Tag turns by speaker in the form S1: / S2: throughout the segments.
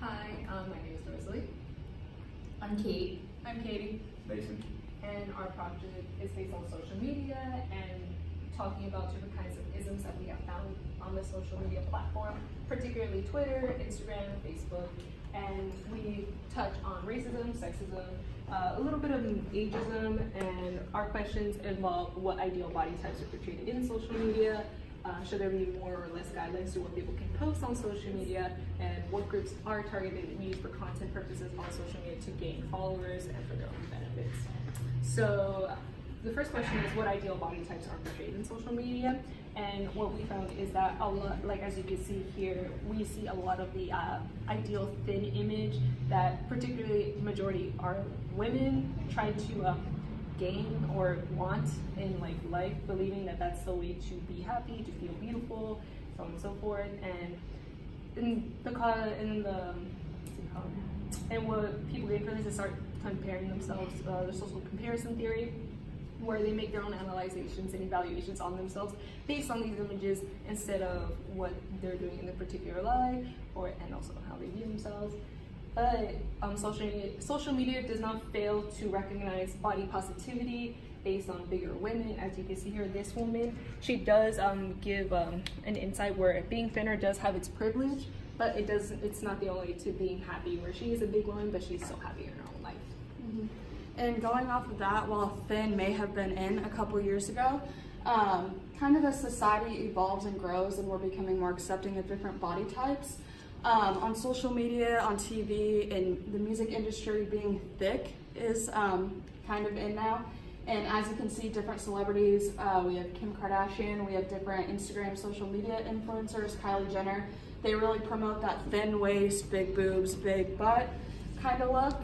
S1: Hi, my name is Rosalie.
S2: I'm Kate.
S1: I'm Katie.
S3: Mason.
S1: And our project is based on social media and talking about different kinds of isms that we have found on the social media platform, particularly Twitter, Instagram, Facebook. And we touch on racism, sexism, a little bit of ageism, and our questions involve what ideal body types are portrayed in social media. Should there be more or less guidelines to what people can post on social media, and what groups are targeted and used for content purposes on social media to gain followers and for their own benefits. So the first question is, what ideal body types are portrayed in social media? And what we found is that a lot, like as you can see here, we see a lot of the ideal thin image that particularly majority are women try to gain or want in life, believing that that's the way to be happy, to feel beautiful, so on and so forth. And what people gain from this is start comparing themselves, the social comparison theory, where they make their own analyzations and evaluations on themselves based on these images instead of what they're doing in their particular life, and also how they view themselves. But social media does not fail to recognize body positivity based on bigger women. As you can see here, this woman, she does give an insight where being thinner does have its privilege, but it's not the only to being happy, where she is a big woman, but she's so happy in her own life.
S4: Mm-hmm. And going off of that, while thin may have been in a couple years ago, kind of as society evolves and grows and we're becoming more accepting of different body types, on social media, on TV, in the music industry, being thick is kind of in now. And as you can see, different celebrities, we have Kim Kardashian, we have different Instagram social media influencers, Kylie Jenner. They really promote that thin waist, big boobs, big butt kind of look.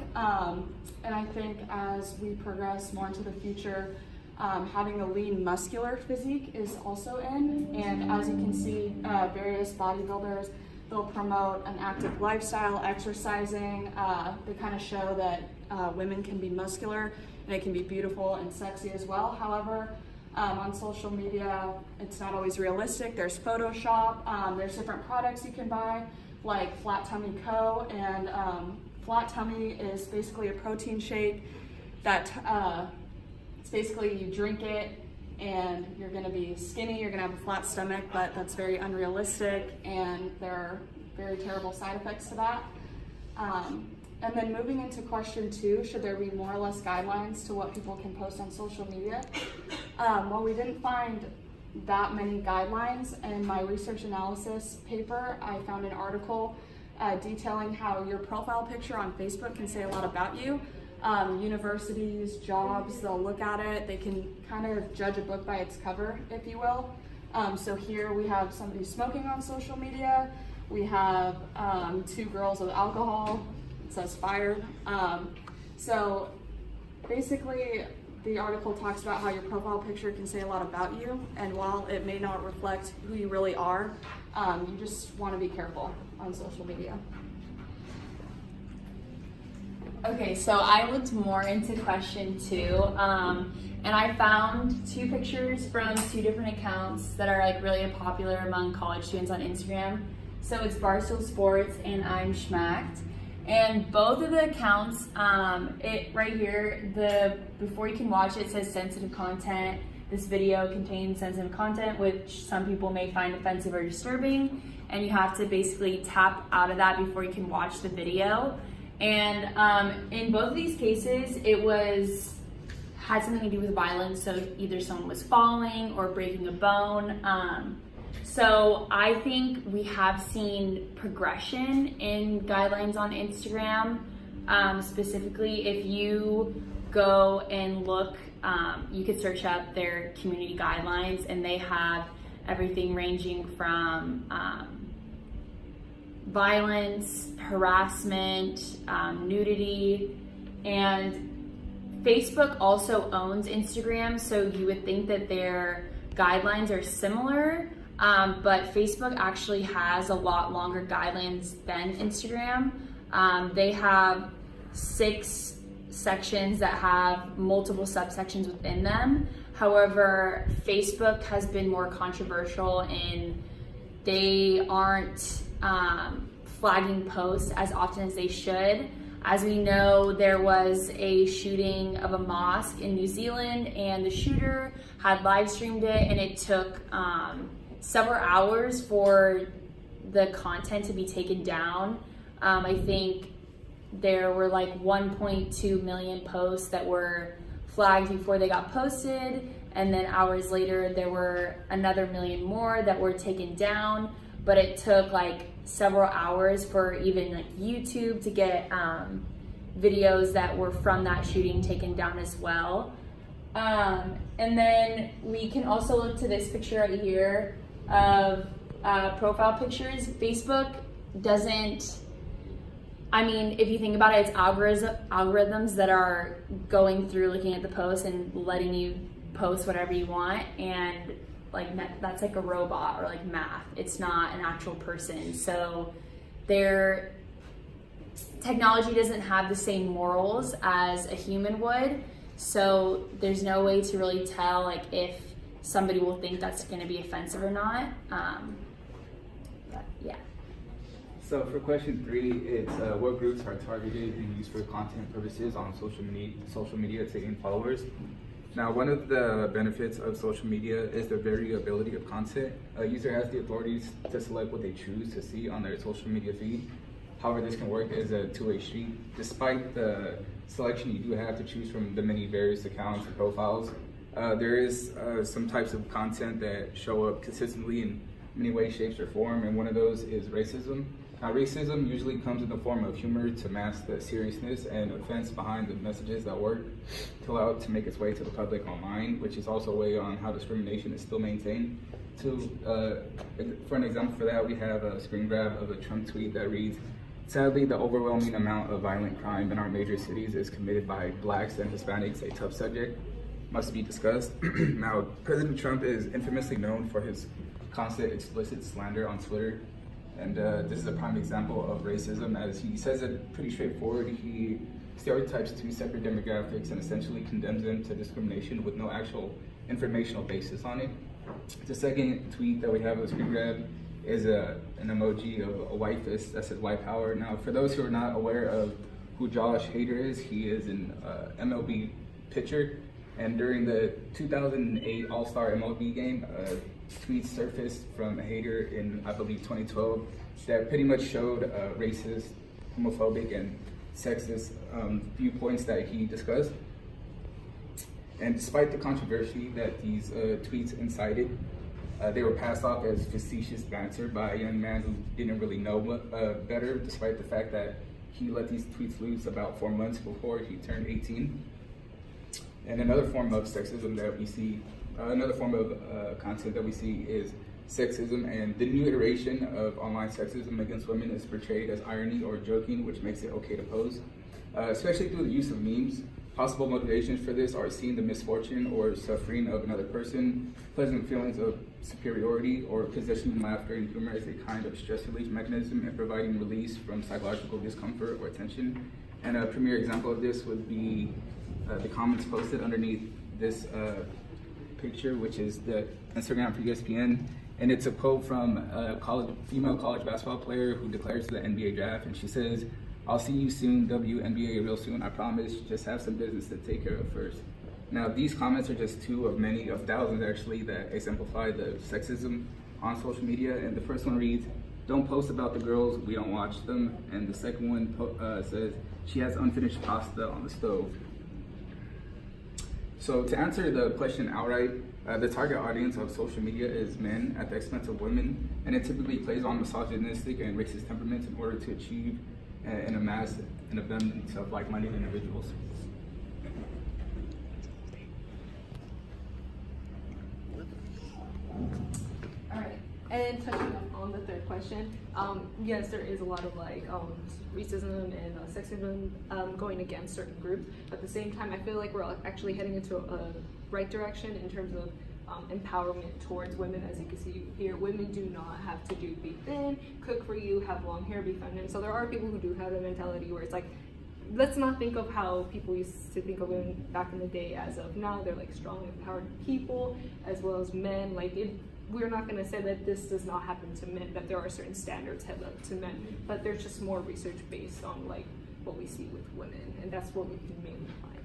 S4: And I think as we progress more into the future, having a lean, muscular physique is also in. And as you can see, various bodybuilders, they'll promote an active lifestyle, exercising. They kind of show that women can be muscular and it can be beautiful and sexy as well. However, on social media, it's not always realistic. There's Photoshop, there's different products you can buy, like Flat Tummy Co. And Flat Tummy is basically a protein shake that it's basically you drink it and you're gonna be skinny, you're gonna have a flat stomach, but that's very unrealistic and there are very terrible side effects to that. And then moving into question 2, should there be more or less guidelines to what people can post on social media? Well, we didn't find that many guidelines. In my research analysis paper, I found an article detailing how your profile picture on Facebook can say a lot about you. Universities, jobs, they'll look at it. They can kind of judge a book by its cover, if you will. So here we have somebody smoking on social media. We have 2 girls with alcohol. It says fired. So basically, the article talks about how your profile picture can say a lot about you. And while it may not reflect who you really are, you just want to be careful on social media.
S2: Okay, so I looked more into question 2, and I found 2 pictures from 2 different accounts that are really popular among college students on Instagram. So it's Barstool Sports and I'm Schmacked. And both of the accounts, right here, before you can watch it says sensitive content. This video contains sensitive content, which some people may find offensive or disturbing, and you have to basically tap out of that before you can watch the video. And in both of these cases, it had something to do with violence, so either someone was falling or breaking a bone. So I think we have seen progression in guidelines on Instagram. Specifically, if you go and look, you could search up their community guidelines, and they have everything ranging from violence, harassment, nudity, and Facebook also owns Instagram, so you would think that their guidelines are similar, but Facebook actually has a lot longer guidelines than Instagram. They have 6 sections that have multiple subsections within them. However, Facebook has been more controversial in they aren't flagging posts as often as they should. As we know, there was a shooting of a mosque in New Zealand, and the shooter had live streamed it, and it took several hours for the content to be taken down. I think there were like 1.2 million posts that were flagged before they got posted, and then hours later there were another million more that were taken down. But it took like several hours for even like YouTube to get videos that were from that shooting taken down as well. And then we can also look to this picture right here of profile pictures. Facebook doesn't, I mean, if you think about it, it's algorithms that are going through looking at the post and letting you post whatever you want, and like that's like a robot or like math. It's not an actual person. So their technology doesn't have the same morals as a human would. So there's no way to really tell like if somebody will think that's going to be offensive or not. But yeah.
S3: So for question 3, it's what groups are targeted and used for content purposes on social media to gain followers. Now, one of the benefits of social media is the variability of content. A user has the authorities to select what they choose to see on their social media feed. However, this can work as a two-way street. Despite the selection you do have to choose from the many various accounts and profiles, there is some types of content that show up consistently in many ways, shapes, or form, and one of those is racism. Now, racism usually comes in the form of humor to mask the seriousness and offense behind the messages that work to allow it to make its way to the public online, which is also a way on how discrimination is still maintained. For an example for that, we have a screen grab of a Trump tweet that reads, "Sadly, the overwhelming amount of violent crime in our major cities is committed by blacks and Hispanics. A tough subject must be discussed." Now, President Trump is infamously known for his constant explicit slander on Twitter. And this is a prime example of racism, as he says it pretty straightforward. He stereotypes two separate demographics and essentially condemns them to discrimination with no actual informational basis on it. The second tweet that we have on the screen grab is an emoji of a white fist that says white power. Now, for those who are not aware of who Josh Hader is, he is an MLB pitcher. And during the 2008 All-Star MLB game, tweets surfaced from Hader in, I believe, 2012 that pretty much showed racist, homophobic, and sexist viewpoints that he discussed. And despite the controversy that these tweets incited, they were passed off as facetious banter by a young man who didn't really know better, despite the fact that he let these tweets loose about 4 months before he turned 18. And another form of sexism that we see, another form of content that we see is sexism, and the new iteration of online sexism against women is portrayed as irony or joking, which makes it okay to pose, especially through the use of memes. Possible motivations for this are seeing the misfortune or suffering of another person, pleasant feelings of superiority, or positioning laughter and humor as a kind of stress release mechanism and providing release from psychological discomfort or tension. And a premier example of this would be the comments posted underneath this picture, which is the Instagram for ESPN, and it's a quote from a female college basketball player who declares to the NBA draft, and she says, "I'll see you soon, WNBA, real soon, I promise, just have some business to take care of first." Now, these comments are just two of many, of thousands actually, that exemplify the sexism on social media, and the first one reads, "Don't post about the girls, we don't watch them," and the second one says, "She has unfinished pasta on the stove." So to answer the question outright, the target audience of social media is men at the expense of women, and it typically plays on misogynistic and racist temperaments in order to achieve and amass an abundance of like-minded individuals.
S1: All right, and touching on the third question, yes, there is a lot of like racism and sexism going against certain groups. But at the same time, I feel like we're actually heading into a right direction in terms of empowerment towards women. As you can see here, women do not have to be thin, cook for you, have long hair, be feminine. So there are people who do have the mentality where it's like, let's not think of how people used to think of women back in the day as of now. They're like strong, empowered people, as well as men. Like we're not going to say that this does not happen to men, that there are certain standards held up to men, but there's just more research based on like what we see with women, and that's what we can mainly find.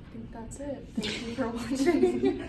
S4: I think that's it. Thank you for watching.